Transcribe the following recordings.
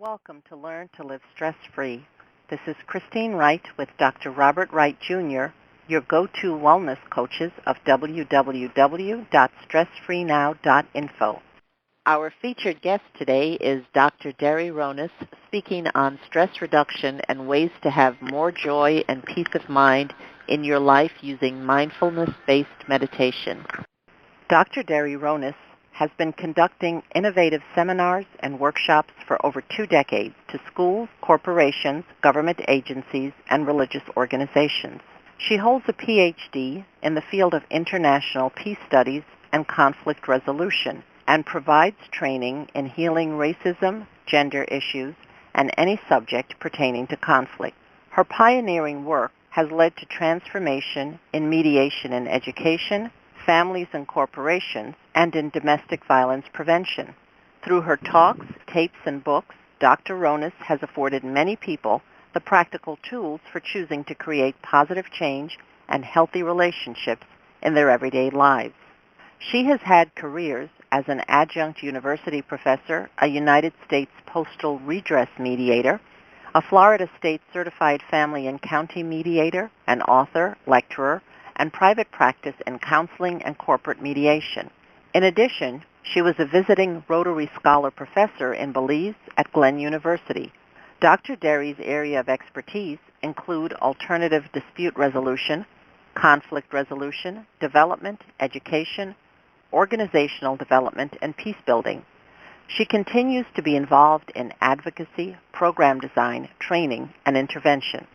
Welcome to Learn to Live Stress-Free. This is Christine Wright with Dr. Robert Wright, Jr., your go-to wellness coaches of www.stressfreenow.info. Our featured guest today is Dr. Deri Ronis, speaking on stress reduction and ways to have more joy and peace of mind in your life using mindfulness-based meditation. Dr. Deri Ronis has been conducting innovative seminars and workshops for over 2 decades to schools, corporations, government agencies, and religious organizations. She holds a PhD in the field of international peace studies and conflict resolution and provides training in healing racism, gender issues, and any subject pertaining to conflict. Her pioneering work has led to transformation in mediation in education, families and corporations, and in domestic violence prevention. Through her talks, tapes, and books, Dr. Ronis has afforded many people the practical tools for choosing to create positive change and healthy relationships in their everyday lives. She has had careers as an adjunct university professor, a United States postal redress mediator, a Florida State certified family and county mediator, an author, lecturer, and private practice in counseling and corporate mediation. In addition, she was a visiting Rotary Scholar Professor in Belize at Glenn University. Dr. Deri's area of expertise include alternative dispute resolution, conflict resolution, development, education, organizational development, and peace building. She continues to be involved in advocacy, program design, training, and intervention.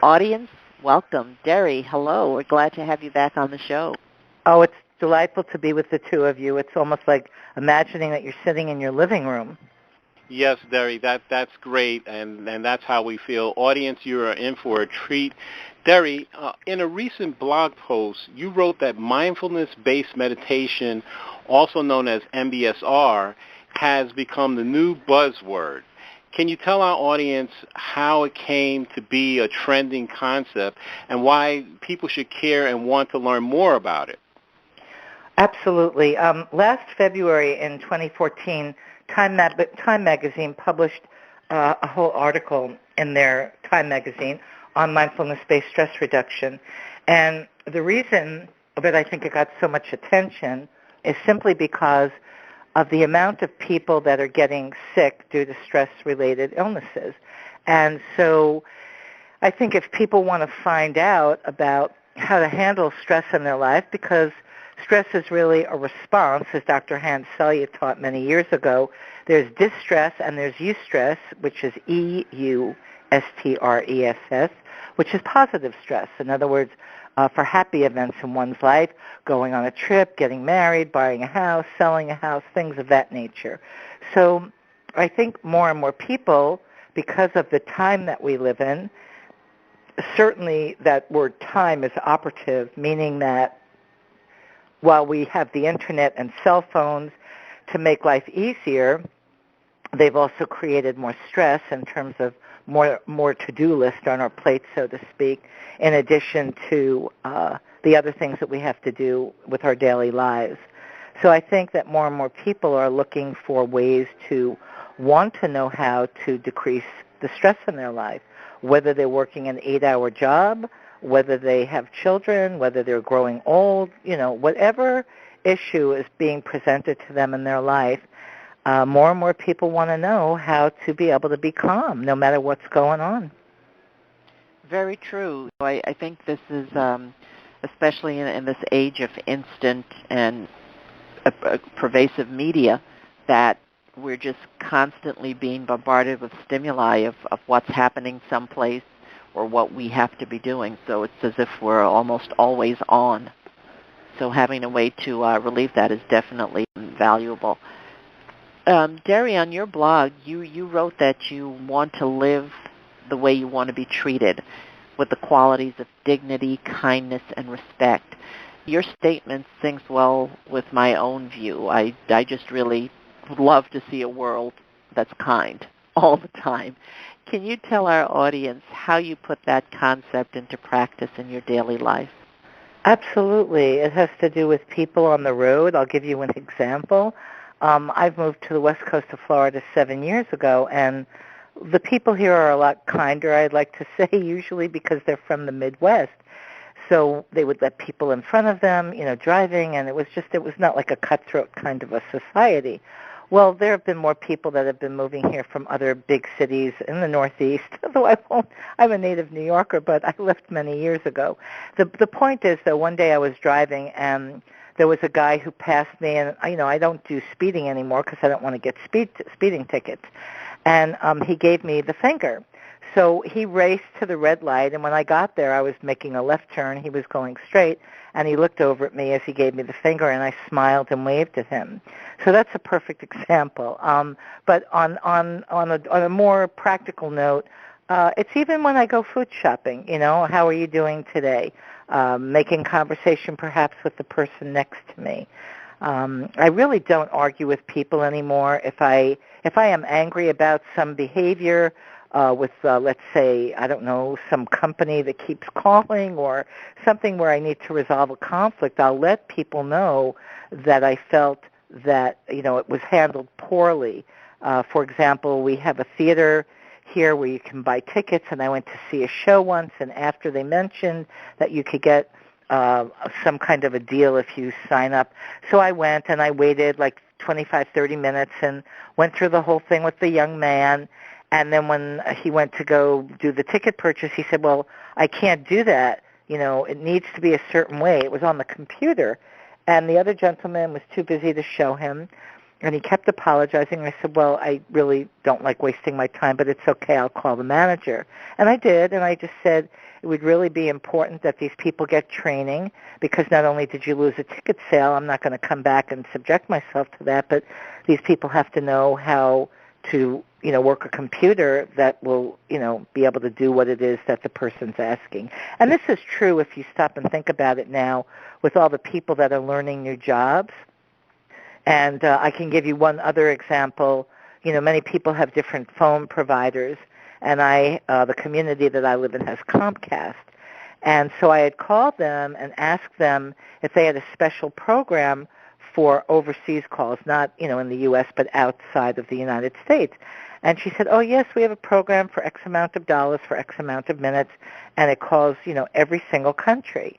Audience, welcome. Deri, hello. We're glad to have you back on the show. Oh, it's delightful to be with the two of you. It's almost like imagining that you're sitting in your living room. Yes, Deri, that's great, and that's how we feel. Audience, you are in for a treat. Deri, in a recent blog post, you wrote that mindfulness-based meditation, also known as MBSR, has become the new buzzword. Can you tell our audience how it came to be a trending concept and why people should care and want to learn more about it? Absolutely. Last February in 2014, Time Magazine published a whole article in their Time Magazine on mindfulness-based stress reduction. And the reason that I think it got so much attention is simply because of the amount of people that are getting sick due to stress-related illnesses. And so I think if people want to find out about how to handle stress in their life, because stress is really a response, as Dr. Hans Selye taught many years ago. There's distress and there's eustress, which is E-U-S-T-R-E-S-S, which is positive stress. In other words, for happy events in one's life, going on a trip, getting married, buying a house, selling a house, things of that nature. So I think more and more people, because of the time that we live in, certainly that word time is operative, meaning that while we have the internet and cell phones to make life easier, they've also created more stress in terms of more to-do list on our plate, so to speak, in addition to the other things that we have to do with our daily lives. So I think that more and more people are looking for ways to want to know how to decrease the stress in their life, whether they're working an 8-hour job, whether they have children, whether they're growing old, whatever issue is being presented to them in their life, more and more people want to know how to be able to be calm no matter what's going on. Very true. I think this is, especially in this age of instant and pervasive media, that we're just constantly being bombarded with stimuli of what's happening someplace or what we have to be doing. So it's as if we're almost always on. So having a way to relieve that is definitely valuable. Deri, on your blog, you wrote that you want to live the way you want to be treated, with the qualities of dignity, kindness, and respect. Your statement syncs well with my own view. I just really would love to see a world that's kind all the time. Can you tell our audience how you put that concept into practice in your daily life? Absolutely. It has to do with people on the road. I'll give you an example. I've moved to the west coast of Florida 7 years ago, and the people here are a lot kinder, I'd like to say, usually because they're from the Midwest. So they would let people in front of them, driving, and it was not like a cutthroat kind of a society. Well, there have been more people that have been moving here from other big cities in the Northeast, although I'm a native New Yorker, but I left many years ago. The point is, though, one day I was driving, and there was a guy who passed me, and, I don't do speeding anymore because I don't want to get speeding tickets. And he gave me the finger. So he raced to the red light, and when I got there, I was making a left turn. He was going straight, and he looked over at me as he gave me the finger, and I smiled and waved at him. So that's a perfect example. But on a more practical note, it's even when I go food shopping. How are you doing today? Making conversation perhaps with the person next to me. I really don't argue with people anymore. If I am angry about some behavior with, let's say, I don't know, some company that keeps calling or something where I need to resolve a conflict, I'll let people know that I felt that, it was handled poorly. For example, we have a theater here where you can buy tickets, and I went to see a show once, and after they mentioned that you could get some kind of a deal if you sign up. So I went, and I waited like 25, 30 minutes and went through the whole thing with the young man. And then when he went to go do the ticket purchase, he said, well, I can't do that. It needs to be a certain way. It was on the computer. And the other gentleman was too busy to show him. And he kept apologizing. I said, well, I really don't like wasting my time, but it's okay. I'll call the manager. And I did, and I just said it would really be important that these people get training because not only did you lose a ticket sale, I'm not going to come back and subject myself to that, but these people have to know how to, work a computer that will, be able to do what it is that the person's asking. And this is true if you stop and think about it now with all the people that are learning new jobs. And I can give you one other example. Many people have different phone providers, and the community that I live in has Comcast. And so I had called them and asked them if they had a special program for overseas calls, not, in the U.S., but outside of the United States. And she said, oh, yes, we have a program for X amount of dollars for X amount of minutes, and it calls, every single country.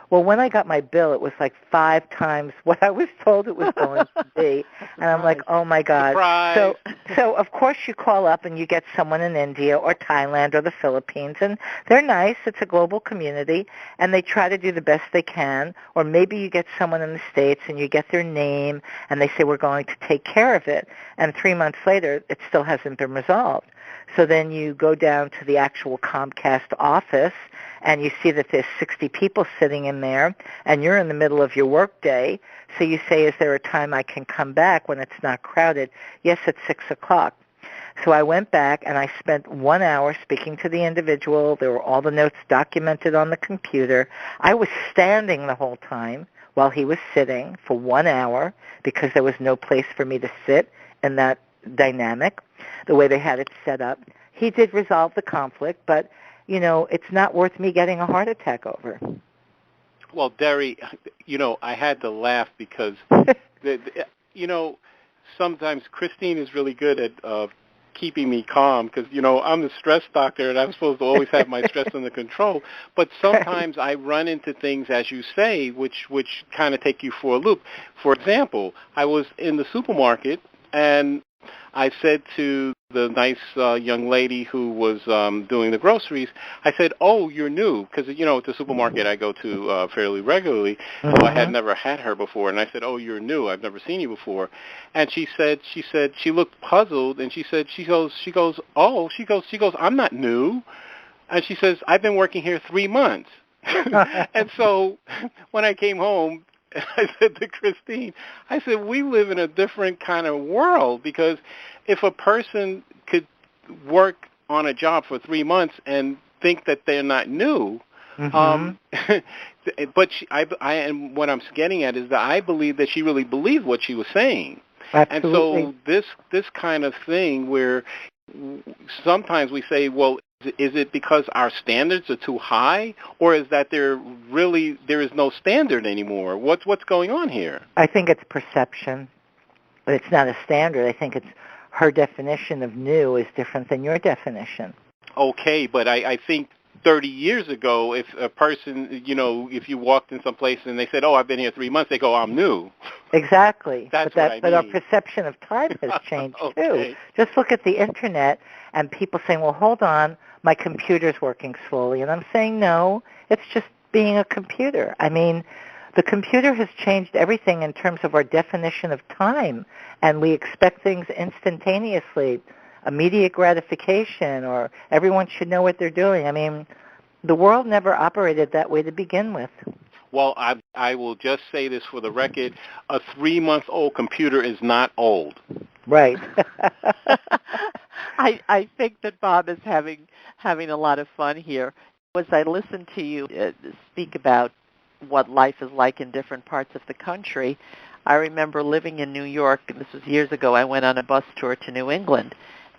Well, when I got my bill, it was like 5 times what I was told it was going to be. And I'm like, oh, my God. Surprise. So, of course, you call up and you get someone in India or Thailand or the Philippines, and they're nice. It's a global community, and they try to do the best they can. Or maybe you get someone in the States and you get their name, and they say, we're going to take care of it. And 3 months later, it still hasn't been resolved. So then you go down to the actual Comcast office, and you see that there's 60 people sitting in there, and you're in the middle of your work day. So you say, is there a time I can come back when it's not crowded? Yes, at 6 o'clock. So I went back, and I spent 1 hour speaking to the individual. There were all the notes documented on the computer. I was standing the whole time while he was sitting for 1 hour because there was no place for me to sit in that dynamic, the way they had it set up. He did resolve the conflict, but, it's not worth me getting a heart attack over. Well, Deri, I had to laugh because, sometimes Christine is really good at keeping me calm because, I'm the stress doctor and I'm supposed to always have my stress under control. But sometimes I run into things, as you say, which kind of take you for a loop. For example, I was in the supermarket and I said to the nice young lady who was doing the groceries, I said, oh, you're new, because, at the supermarket I go to fairly regularly, so I had never had her before, and I said, oh, you're new, I've never seen you before. And she looked puzzled, and she goes, I'm not new. And she says, I've been working here 3 months. And so when I came home, I said to Christine, I said, we live in a different kind of world because if a person could work on a job for 3 months and think that they're not new, but and what I'm getting at is that I believe that she really believed what she was saying. Absolutely. And so this kind of thing where sometimes we say, well, is it because our standards are too high, or is that there is no standard anymore? What's going on here? I think it's perception. but it's not a standard. I think it's her definition of new is different than your definition. Okay, but I think 30 years ago, if a person, if you walked in some place and they said, "Oh, I've been here 3 months," they go, "I'm new." Exactly. That's but what I mean. But our perception of time has changed okay. too. Just look at the internet and people saying, "Well, hold on, my computer's working slowly," and I'm saying, "No, it's just being a computer." I mean, the computer has changed everything in terms of our definition of time, and we expect things instantaneously. Immediate gratification, or everyone should know what they're doing. I mean, the world never operated that way to begin with. Well, I will just say this for the record. A 3-month-old computer is not old. Right. I think that Bob is having a lot of fun here. As I listen to you speak about what life is like in different parts of the country, I remember living in New York, and this was years ago. I went on a bus tour to New England,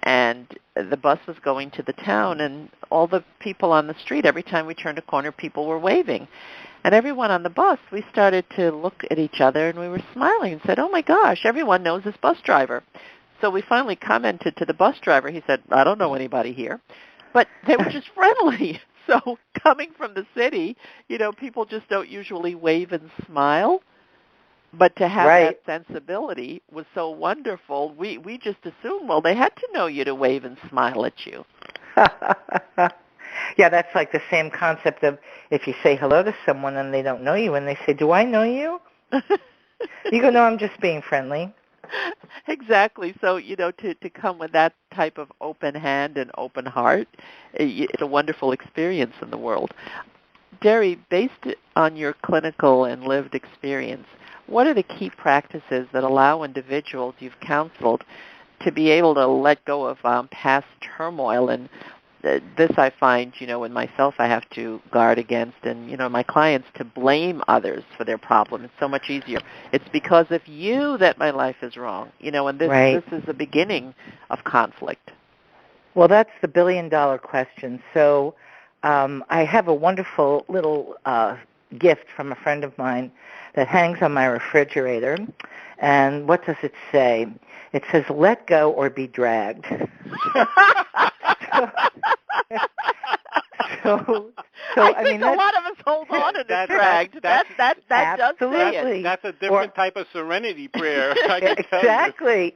and the bus was going to the town, and all the people on the street, every time we turned a corner, people were waving. And everyone on the bus, we started to look at each other, and we were smiling and said, "Oh, my gosh, everyone knows this bus driver." So we finally commented to the bus driver. He said, "I don't know anybody here." But they were just friendly. So coming from the city, people just don't usually wave and smile. But to have right. that sensibility was so wonderful. We just assumed, well, they had to know you to wave and smile at you. Yeah, that's like the same concept of if you say hello to someone and they don't know you and they say, "Do I know you?" You go, "No, I'm just being friendly." Exactly. So, to come with that type of open hand and open heart, it's a wonderful experience in the world. Deri, based on your clinical and lived experience, what are the key practices that allow individuals you've counseled to be able to let go of past turmoil? And this I find, in myself I have to guard against, and, my clients to blame others for their problem. It's so much easier. It's because of you that my life is wrong, and this, right. This is the beginning of conflict. Well, that's the billion-dollar question. So I have a wonderful little gift from a friend of mine that hangs on my refrigerator. And what does it say? It says, "Let go or be dragged." So I mean, a lot of us hold on and are dragged. That does say it. That's a different type of serenity prayer. Exactly.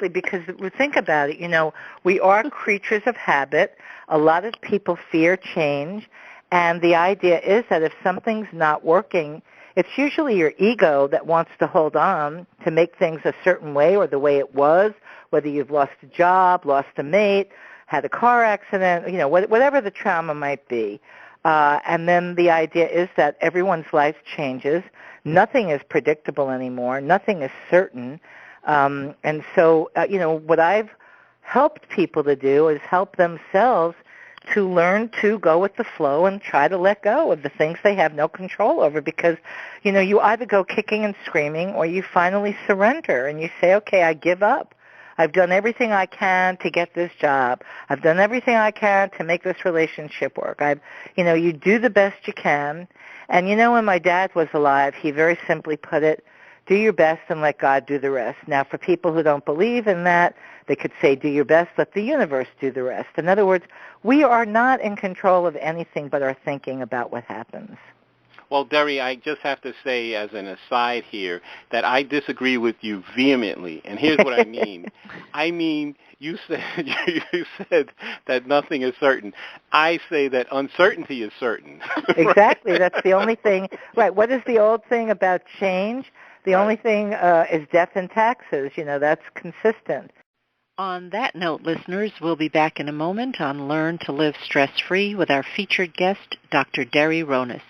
Because think about it. We are creatures of habit. A lot of people fear change, and the idea is that if something's not working, it's usually your ego that wants to hold on to make things a certain way or the way it was, whether you've lost a job, lost a mate, had a car accident, whatever the trauma might be. And then the idea is that everyone's life changes. Nothing is predictable anymore. Nothing is certain. And so, what I've helped people to do is help themselves to learn to go with the flow and try to let go of the things they have no control over, because, you either go kicking and screaming or you finally surrender and you say, "Okay, I give up. I've done everything I can to get this job. I've done everything I can to make this relationship work." You do the best you can. And, when my dad was alive, he very simply put it, "Do your best and let God do the rest." Now, for people who don't believe in that, they could say, "Do your best, let the universe do the rest." In other words, we are not in control of anything but our thinking about what happens. Well, Deri, I just have to say as an aside here that I disagree with you vehemently, and here's what I mean. I mean, you said that nothing is certain. I say that uncertainty is certain. Exactly. That's the only thing. Right. What is the old thing about change? The only thing is death and taxes. That's consistent. On that note, listeners, we'll be back in a moment on Learn to Live Stress-Free with our featured guest, Dr. Deri Ronis.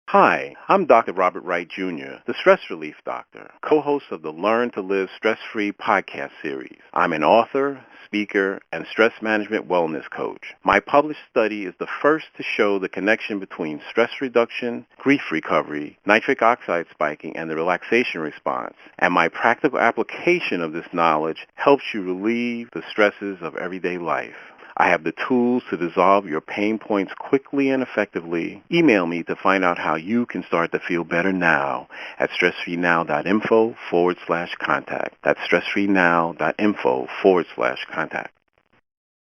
Hi, I'm Dr. Robert Wright, Jr., the Stress Relief Doctor, co-host of the Learn to Live Stress-Free podcast series. I'm an author, speaker, and stress management wellness coach. My published study is the first to show the connection between stress reduction, grief recovery, nitric oxide spiking, and the relaxation response. And my practical application of this knowledge helps you relieve the stresses of everyday life. I have the tools to dissolve your pain points quickly and effectively. Email me to find out how you can start to feel better now at stressfreenow.info/contact. That's stressfreenow.info/contact.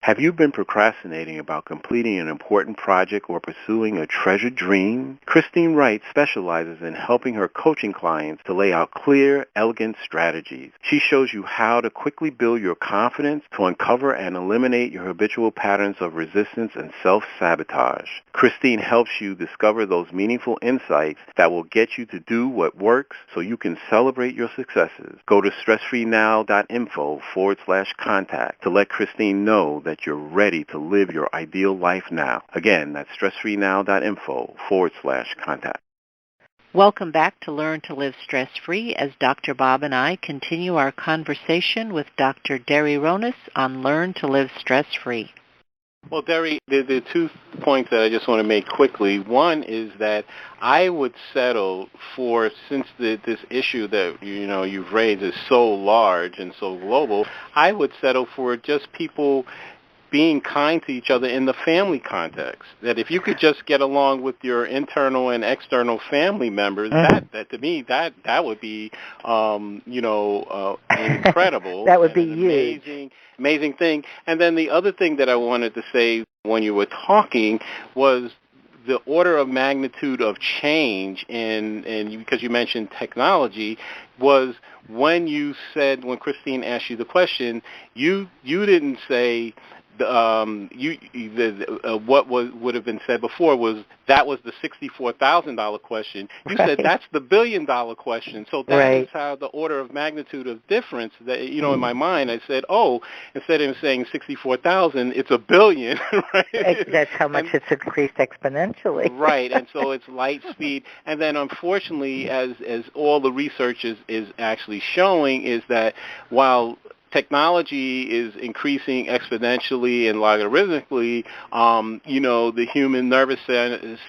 Have you been procrastinating about completing an important project or pursuing a treasured dream? Christine Wright specializes in helping her coaching clients to lay out clear, elegant strategies. She shows you how to quickly build your confidence to uncover and eliminate your habitual patterns of resistance and self-sabotage. Christine helps you discover those meaningful insights that will get you to do what works so you can celebrate your successes. Go to stressfreenow.info/contact to let Christine know that you're ready to live your ideal life now. Again, that's stressfreenow.info/contact. Welcome back to Learn to Live Stress-Free as Dr. Bob and I continue our conversation with Dr. Deri Ronis on Learn to Live Stress-Free. Well, Deri, there are 2 points that I just want to make quickly. One is that I would settle for, since this issue that you've raised is so large and so global, I would settle for just people being kind to each other in the family context. That if you could just get along with your internal and external family members, that to me that would be incredible. That would be huge. Amazing thing. And then the other thing that I wanted to say when you were talking was the order of magnitude of change because you mentioned technology was when Christine asked you the question, you didn't say what would have been said before was that was the $64,000 question. You said that's the $1 billion question. So that is how the order of magnitude of difference that in my mind I said, instead of saying 64,000, it's $1 billion. Right? That's how much it's increased exponentially. Right, and so it's light speed. And then unfortunately, as all the research is actually showing, is that while technology is increasing exponentially and logarithmically, the human nervous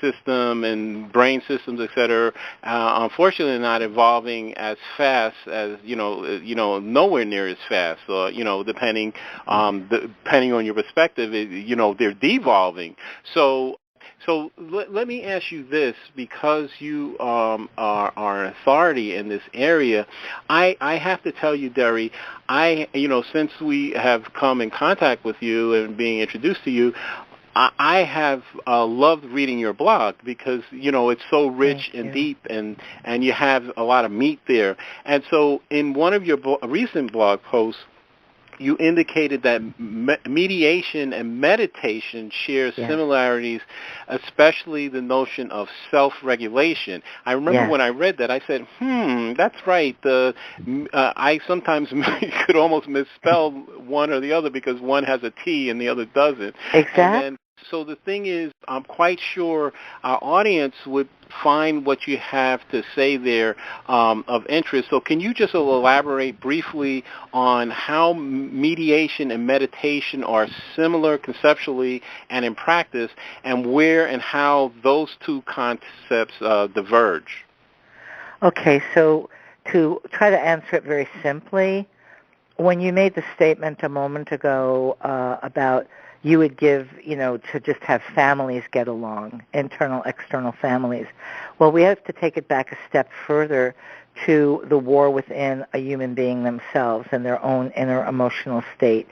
system and brain systems, et cetera, unfortunately not evolving as fast as, nowhere near as fast. Depending on your perspective, they're devolving. So let me ask you this, because you are an authority in this area. I have to tell you, Deri, since we have come in contact with you and being introduced to you, I have loved reading your blog because, it's so rich and deep and you have a lot of meat there. And so in one of your recent blog posts, you indicated that mediation and meditation share similarities, especially the notion of self-regulation. I remember when I read that, I said, that's right. I sometimes could almost misspell one or the other because one has a T and the other doesn't. Exactly. So the thing is, I'm quite sure our audience would find what you have to say there of interest. So can you just elaborate briefly on how mediation and meditation are similar conceptually and in practice, and where and how those 2 concepts diverge? Okay, so to try to answer it very simply, when you made the statement a moment ago about you would give, to just have families get along, internal, external families. Well, we have to take it back a step further to the war within a human being themselves and their own inner emotional state.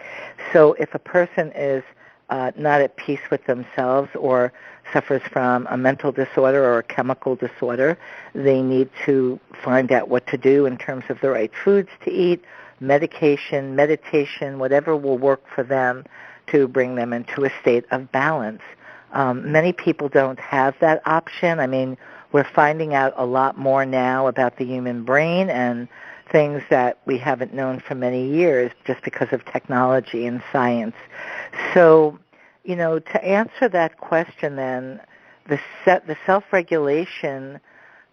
So if a person is not at peace with themselves or suffers from a mental disorder or a chemical disorder, they need to find out what to do in terms of the right foods to eat, medication, meditation, whatever will work for them to bring them into a state of balance. Many people don't have that option. I mean, we're finding out a lot more now about the human brain and things that we haven't known for many years just because of technology and science. So, to answer that question then, the self-regulation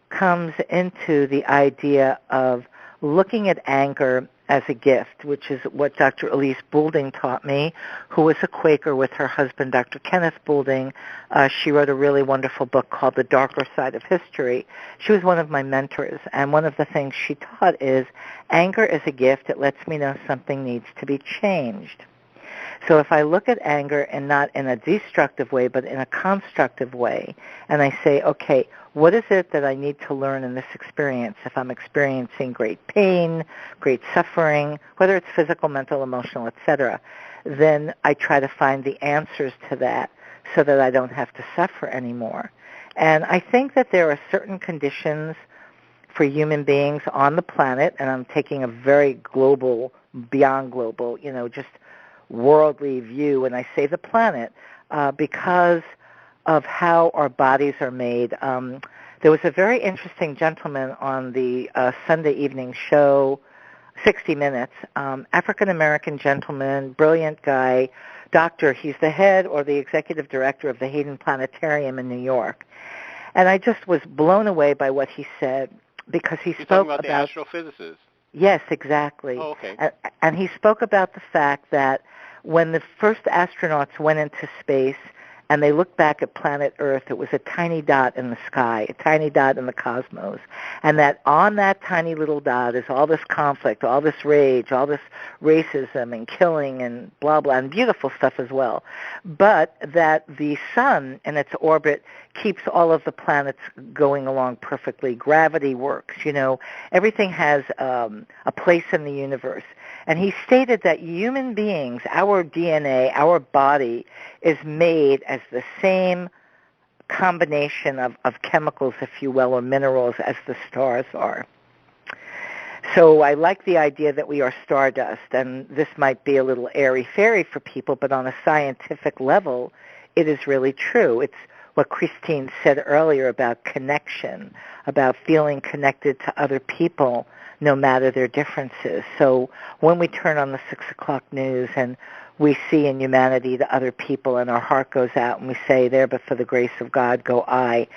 comes into the idea of looking at anger as a gift, which is what Dr. Elise Boulding taught me, who was a Quaker with her husband, Dr. Kenneth Boulding. She wrote a really wonderful book called The Darker Side of History. She was one of my mentors, and one of the things she taught is anger is a gift. It lets me know something needs to be changed. So if I look at anger and not in a destructive way, but in a constructive way, and I say, okay, what is it that I need to learn in this experience? If I'm experiencing great pain, great suffering, whether it's physical, mental, emotional, etc., then I try to find the answers to that so that I don't have to suffer anymore. And I think that there are certain conditions for human beings on the planet, and I'm taking a very global, beyond global, just worldly view when I say the planet, because of how our bodies are made. There was a very interesting gentleman on the Sunday evening show, 60 Minutes, African-American gentleman, brilliant guy, doctor. He's the head or the executive director of the Hayden Planetarium in New York. And I just was blown away by what he said, because he You're spoke talking about the astrophysicist. Yes, exactly. Oh, okay. And he spoke about the fact that when the first astronauts went into space and they looked back at planet Earth, it was a tiny dot in the sky, a tiny dot in the cosmos, and that on that tiny little dot is all this conflict, all this rage, all this racism and killing and blah, blah, and beautiful stuff as well. But that the sun in its orbit keeps all of the planets going along perfectly. Gravity works, everything has a place in the universe. And he stated that human beings, our DNA, our body, is made as the same combination of chemicals, if you will, or minerals as the stars are. So I like the idea that we are stardust, and this might be a little airy-fairy for people, but on a scientific level, it is really true. It's what Christine said earlier about connection, about feeling connected to other people, no matter their differences. So when we turn on the 6 o'clock news and we see in humanity the other people and our heart goes out and we say, there but for the grace of God go I,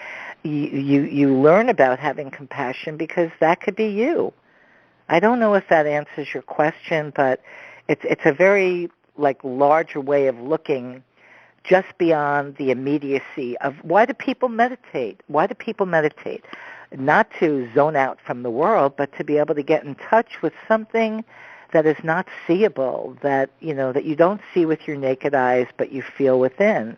you learn about having compassion because that could be you. I don't know if that answers your question, but it's a very larger way of looking just beyond the immediacy of why do people meditate? Why do people meditate? Not to zone out from the world, but to be able to get in touch with something that is not seeable, that you don't see with your naked eyes, but you feel within.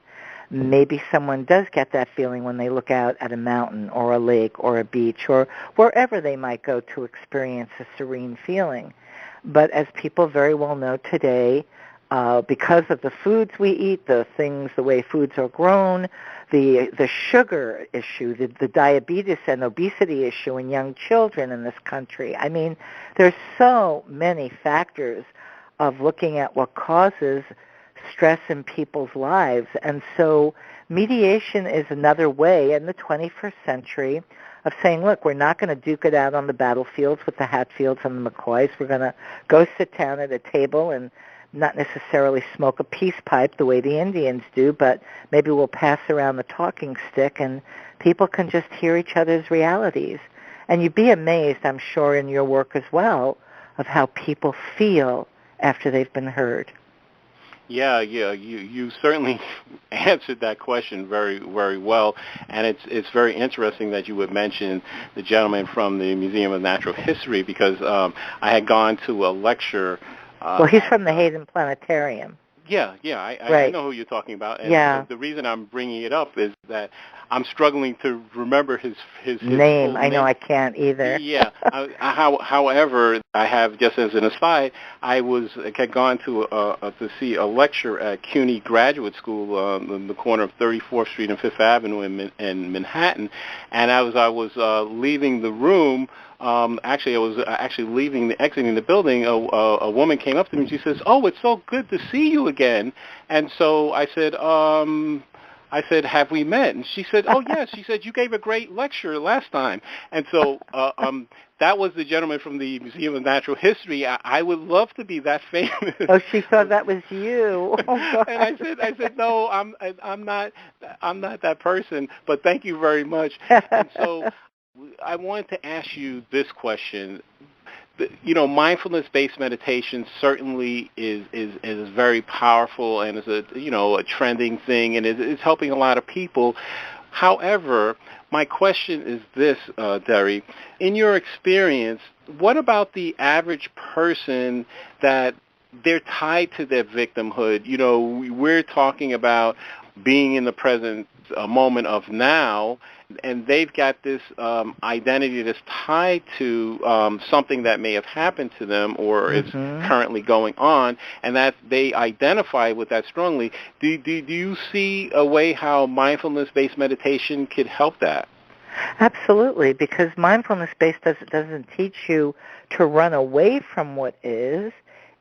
Maybe someone does get that feeling when they look out at a mountain or a lake or a beach or wherever they might go to experience a serene feeling. But as people very well know today, because of the foods we eat, the way foods are grown, the sugar issue, the diabetes and obesity issue in young children in this country. I mean, there's so many factors of looking at what causes stress in people's lives. And so mediation is another way in the 21st century of saying, look, we're not going to duke it out on the battlefields with the Hatfields and the McCoys. We're going to go sit down at a table and not necessarily smoke a peace pipe the way the Indians do, but maybe we'll pass around the talking stick and people can just hear each other's realities. And you'd be amazed, I'm sure, in your work as well, of how people feel after they've been heard. Yeah, you certainly answered that question very, very well, and it's very interesting that you would mention the gentleman from the Museum of Natural History because I had gone to a lecture. Well, he's from the Hayden Planetarium. Yeah, I know who you're talking about. And the reason I'm bringing it up is that I'm struggling to remember his name. I know I can't either. Yeah. However, I have, just as an aside, I had gone to see a lecture at CUNY Graduate School on the corner of 34th Street and 5th Avenue in Manhattan, and as I was leaving the room. Actually, I was exiting the building. A woman came up to me and she says, "Oh, it's so good to see you again." And so I said, "Have we met?" And she said, "Oh, yes." She said, "You gave a great lecture last time." And so that was the gentleman from the Museum of Natural History. I would love to be that famous. Oh, she thought that was you. Oh, and I said, "No, I'm not that person." But thank you very much. And so I wanted to ask you this question. Mindfulness-based meditation certainly is very powerful and is a trending thing and is helping a lot of people. However, my question is this, Deri. In your experience, what about the average person that they're tied to their victimhood. You know, we're talking about being in the present moment of now, and they've got this identity that's tied to something that may have happened to them or is currently going on, and that they identify with that strongly. Do you see a way how mindfulness-based meditation could help that? Absolutely, because mindfulness-based doesn't teach you to run away from what is.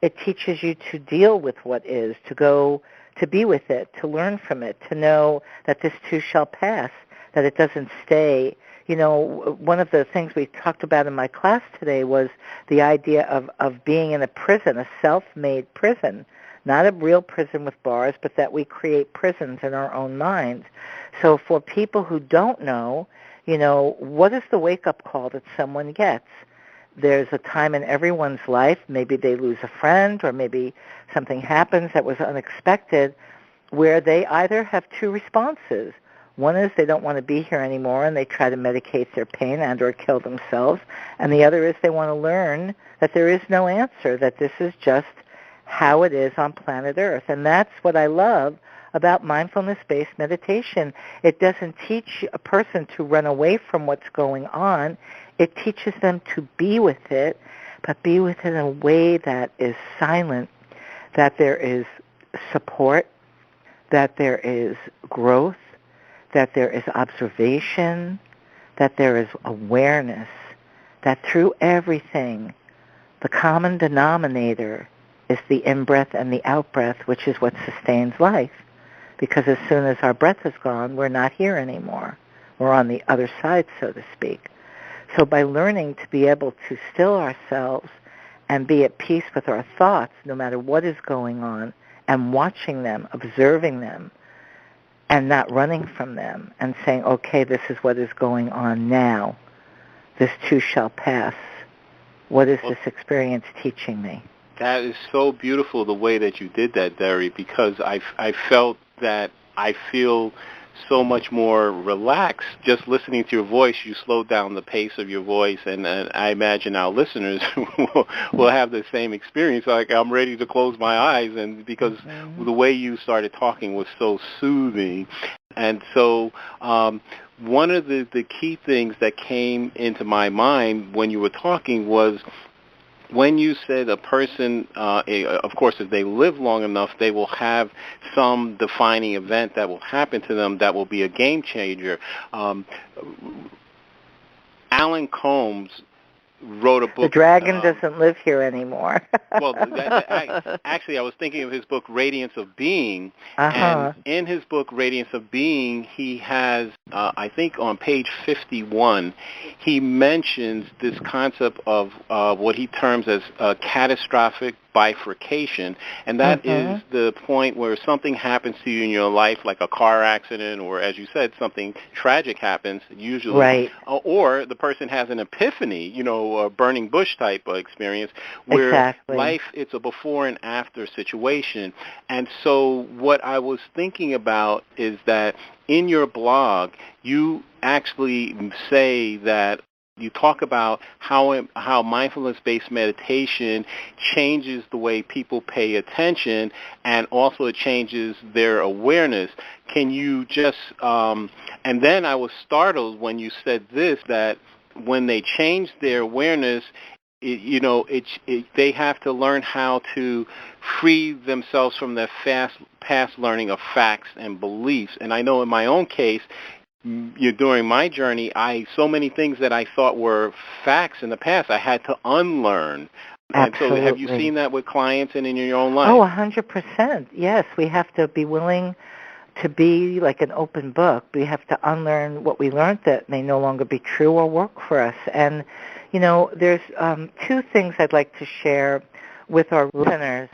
It teaches you to deal with what is, to be with it, to learn from it, to know that this too shall pass, that it doesn't stay. You know, one of the things we talked about in my class today was the idea of being in a prison, a self-made prison, not a real prison with bars, but that we create prisons in our own minds. So for people who don't know, you know, what is the wake-up call that someone gets? There's a time in everyone's life, maybe they lose a friend or maybe something happens that was unexpected, where they either have two responses. One is they don't want to be here anymore and they try to medicate their pain and or kill themselves. And the other is they want to learn that there is no answer, that this is just how it is on planet Earth. And that's what I love about mindfulness-based meditation. It doesn't teach a person to run away from what's going on. It teaches them to be with it, but be with it in a way that is silent, that there is support, that there is growth, that there is observation, that there is awareness, that through everything, the common denominator is the in-breath and the out-breath, which is what sustains life. Because as soon as our breath is gone, we're not here anymore. We're on the other side, so to speak. So by learning to be able to still ourselves and be at peace with our thoughts, no matter what is going on, and watching them, observing them, and not running from them, and saying, okay, this is what is going on now. This too shall pass. What is this experience teaching me? That is so beautiful, the way that you did that, Deri, because I felt that I feel so much more relaxed just listening to your voice. You slowed down the pace of your voice, and I imagine our listeners will have the same experience. Like, I'm ready to close my eyes, and because the way you started talking was so soothing. And so one of the key things that came into my mind when you were talking was when you said a person, of course, if they live long enough, they will have some defining event that will happen to them that will be a game changer. Alan Combs wrote a book. The dragon doesn't live here anymore. Well, actually, I was thinking of his book, Radiance of Being. And in his book, Radiance of Being, he has, I think on page 51, he mentions this concept of what he terms as catastrophic bifurcation, and that is the point where something happens to you in your life, like a car accident, or as you said, something tragic happens, usually, or the person has an epiphany, you know, a burning bush type of experience, where life, it's a before and after situation. And so what I was thinking about is that in your blog, you actually say that you talk about how mindfulness-based meditation changes the way people pay attention, and also it changes their awareness. Can you just, and then I was startled when you said this, that when they change their awareness, they have to learn how to free themselves from their past learning of facts and beliefs. And I know in my own case, during my journey, so many things that I thought were facts in the past, I had to unlearn. Absolutely. And so have you seen that with clients and in your own life? Oh, 100%. Yes, we have to be willing to be like an open book. We have to unlearn what we learned that may no longer be true or work for us. And, you know, there's two things I'd like to share with our listeners.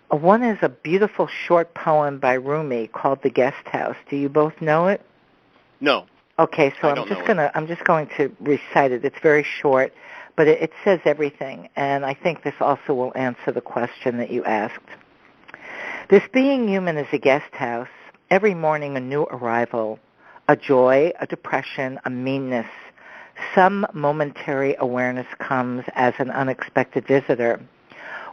One is a beautiful short poem by Rumi called The Guest House. Do you both know it? No. Okay, so I'm just going to recite it. It's very short, but it says everything, and I think this also will answer the question that you asked. This being human is a guest house, every morning a new arrival, a joy, a depression, a meanness. Some momentary awareness comes as an unexpected visitor.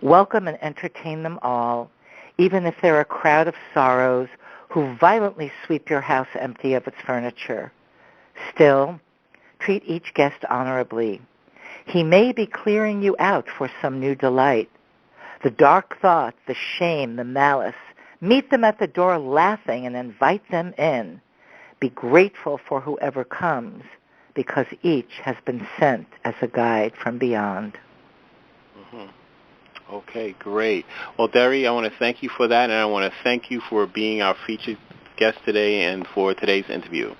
Welcome and entertain them all, even if they're a crowd of sorrows who violently sweep your house empty of its furniture. Still, treat each guest honorably. He may be clearing you out for some new delight. The dark thought, the shame, the malice, meet them at the door laughing and invite them in. Be grateful for whoever comes, because each has been sent as a guide from beyond. Mm-hmm. Okay, great. Well, Deri, I want to thank you for that, and I want to thank you for being our featured guest today and for today's interview.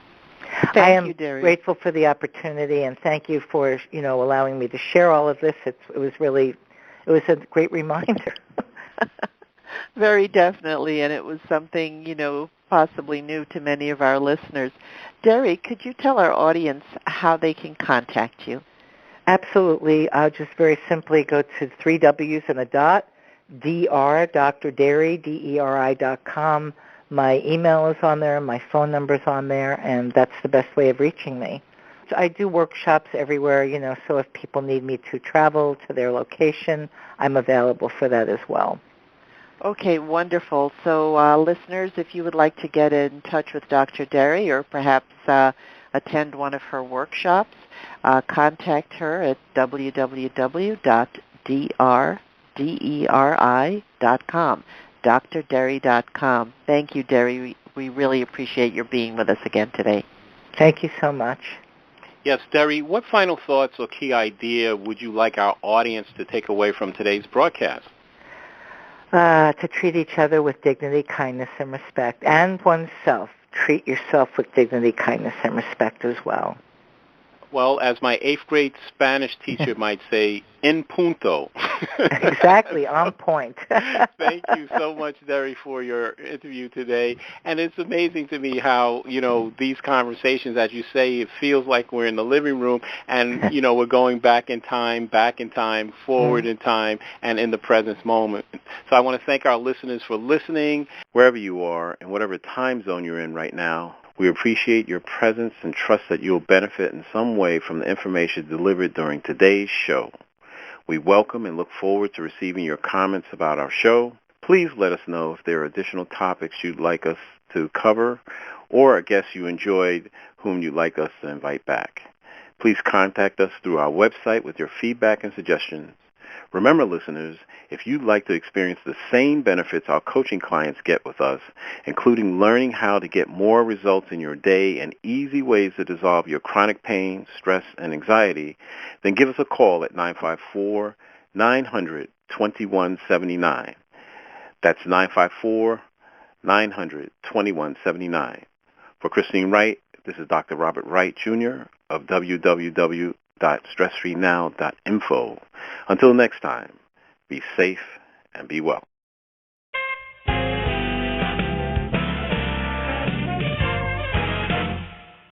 I am grateful for the opportunity, and thank you for allowing me to share all of this. It was a great reminder. Very definitely, and it was something possibly new to many of our listeners. Deri, could you tell our audience how they can contact you? Absolutely. I'll just very simply go to 3 W's and a dot, drderi.com. My email is on there, my phone number is on there, and that's the best way of reaching me. So I do workshops everywhere, so if people need me to travel to their location, I'm available for that as well. Okay, wonderful. So listeners, if you would like to get in touch with Dr. Deri or perhaps attend one of her workshops, contact her at www.drderi.com, drderi.com. Thank you, Deri. We really appreciate your being with us again today. Thank you so much. Yes, Deri, what final thoughts or key idea would you like our audience to take away from today's broadcast? To treat each other with dignity, kindness, and respect, and oneself. Treat yourself with dignity, kindness, and respect as well. Well, as my 8th grade Spanish teacher might say, en punto. Exactly, on point. Thank you so much, Deri, for your interview today. And it's amazing to me how, these conversations, as you say, it feels like we're in the living room and, we're going back in time, forward in time, and in the present moment. So I want to thank our listeners for listening, wherever you are and whatever time zone you're in right now. We appreciate your presence and trust that you'll benefit in some way from the information delivered during today's show. We welcome and look forward to receiving your comments about our show. Please let us know if there are additional topics you'd like us to cover or a guest you enjoyed whom you'd like us to invite back. Please contact us through our website with your feedback and suggestions. Remember, listeners, if you'd like to experience the same benefits our coaching clients get with us, including learning how to get more results in your day and easy ways to dissolve your chronic pain, stress, and anxiety, then give us a call at 954-900-2179. That's 954-900-2179. For Christine Wright, this is Dr. Robert Wright, Jr. of www.stressfreenow.info. Until next time, be safe and be well.